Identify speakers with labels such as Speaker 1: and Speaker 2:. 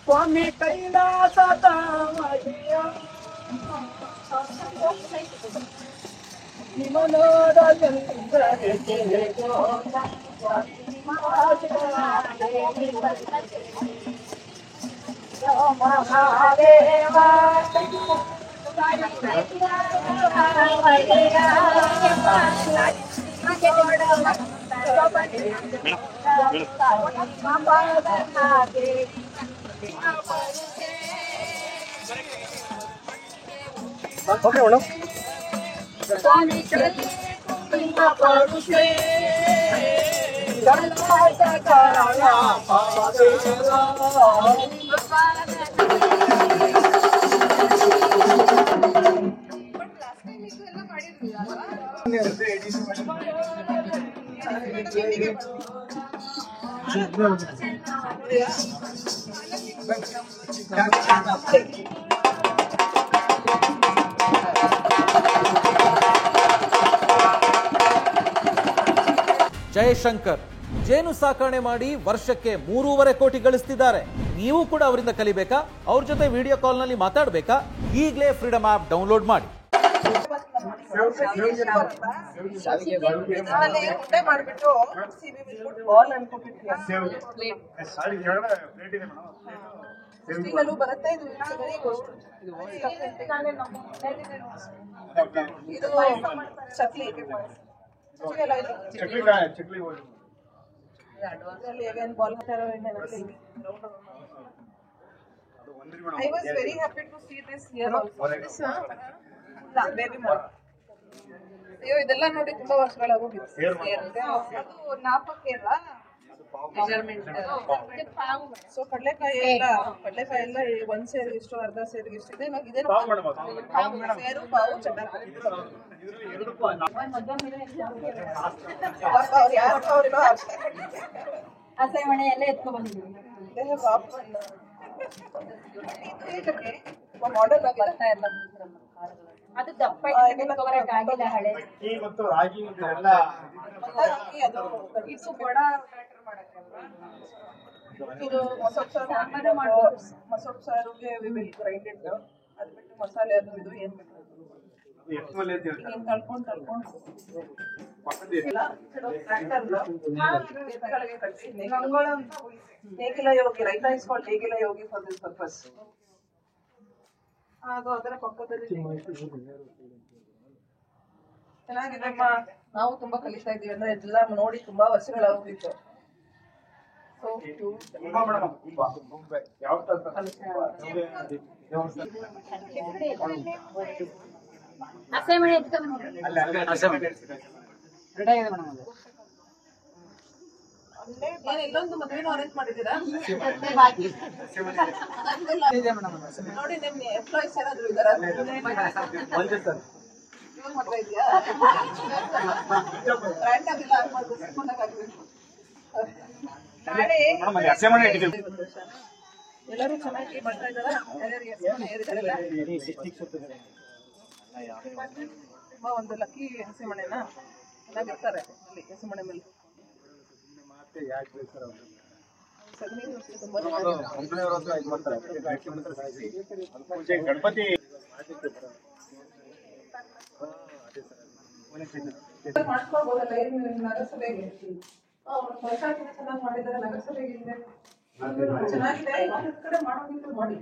Speaker 1: ಸ್ವಾಮಿ ಕೈಲಾಸದ ಮನೋದ Mahadeva
Speaker 2: okay madam.
Speaker 1: ಸ್ವಾಮಿ
Speaker 3: ಜಯಶಂಕರ್ ಜೇನು ಸಾಕಣೆ ಮಾಡಿ ವರ್ಷಕ್ಕೆ 3.5 ಕೋಟಿ ಗಳಿಸ್ತಿದ್ದಾರೆ. ನೀವು ಕೂಡ ಅವರಿಂದ ಕಲಿಬೇಕಾ? ಅವ್ರ ಜೊತೆ ವಿಡಿಯೋ ಕಾಲ್ ನಲ್ಲಿ ಮಾತಾಡಬೇಕಾ? ಈಗಲೇ ಫ್ರೀಡಮ್ ಆಪ್ ಡೌನ್ಲೋಡ್ ಮಾಡಿ.
Speaker 4: I was very happy to see this here also. Baby more. ಅಯ್ಯೋ ಇದೆಲ್ಲ ನೋಡಿ ತುಂಬಾ ವರ್ಷಗಳಾಗೋಗಿತ್ತು. ಅದು ನಾಪಕ್ಕೆ ಅಲ್ಲ ಮೆಜರ್ಮೆಂಟ್. ಸೊ ಕಡಲೆಕಾಯಿ ಎಲ್ಲ ಒಂದ್ ಸೇರಿಗೆ ಇಷ್ಟು ಅರ್ಧ ಸೇರಿಗೆ ಇಷ್ಟು ಇದೆ. ಇವಾಗ ಇದೇನು ಸೇರು ಪಾವು ಚೆನ್ನಾಗಿ
Speaker 5: ಅಸೈಮಣೆ ಎಲ್ಲ ಎತ್ಕೊ ಬಂದಿದ್ದೀವಿ.
Speaker 4: ಮಾಡೆಲ್
Speaker 5: ಬರ್ತಾ ಇಲ್ಲ ಅದು ದಪ್ಪ ಆಗಿಲ್ಲ ಹಳೆ
Speaker 2: ಮತ್ತು ರಾಗಿ ಎಲ್ಲ
Speaker 4: ಅದು ಇದು ಬಡ ಇದು ಸಾಂಬಾರು ಮಾಡ್ಬೋದು. ಮಸೊಪ್ಪು ಸಾರಿಗೆ ಗ್ರೈಂಡೆಡ್ ಅದು ಬಿಟ್ಟು ಮಸಾಲೆ ಅದು ಇದು ಏನ್ ಬೇಕು ಕಲ್ಕೊಂಡು ನೇಗಿಲ ಯೋಗಿ ರೈತ ಇಸ್ಕೊಂಡು ನೇಗಿಲ ಯೋಗಿ ಫಾರ್ ದಿಸ್ ಪರ್ಪಸ್. ಅದು ಅದರ ಪಕ್ಕದಲ್ಲಿ ಚೆನ್ನಾಗಿದೆ. ನಾವು ತುಂಬಾ ಕಲಿತಾ ಇದೀವಿ ಅಂದ್ರೆ ಎಲ್ಲ ನೋಡಿ ತುಂಬಾ ವರ್ಷಗಳಾಗೋಗಿತ್ತು.
Speaker 5: ಅಸೈಮಣೆ ಎತ್ಕೊ
Speaker 4: ಇಲ್ಲೊಂದು ಮದುವೆನೂ ಅರೇಂಜ್ ಮಾಡಿದ್ದೀರಾ? ನೋಡಿ ನಿಮ್ ಎಂಪ್ಲಾಯೀಸ್ ಏನಾದ್ರು ಇದಾರ? ಇವಾಗ ಮದುವೆ ಇದೆಯಾ? ಗ್ರ್ಯಾಂಡ್ ಆಗಿಲ್ಲ ಆಗ್ಬೋದು, ಸಿಂಪಲ್ ಆಗಿ ಆಗ್ಬೇಕು. ಎಲ್ಲರೂ ಚೆನ್ನಾಗಿ ಮಾಡ್ತಾ ಇದ್ದಾರಾ? ತುಂಬಾ ಒಂದು ಲಕ್ಕಿ ಹಸಿಮಣೆನಾ ಚೆನ್ನಾಗಿರ್ತಾರೆ ಅಲ್ಲಿ ಹಸಿಮಣೆ ಮೇಲೆ.
Speaker 2: ಗಣಪತಿ
Speaker 4: ಮಾಡ್ಕೊಳ್ಬೋದಲ್ಲ ನಗರಸಭೆಗೆ ಚೆನ್ನಾಗಿ ಮಾಡಿದ್ದಾರೆ. ನಗರಸಭೆಗೆ ಚೆನ್ನಾಗಿದೆ. ಕಡೆ ಮಾಡೋದಿತ್ತು ಮಾಡಿ.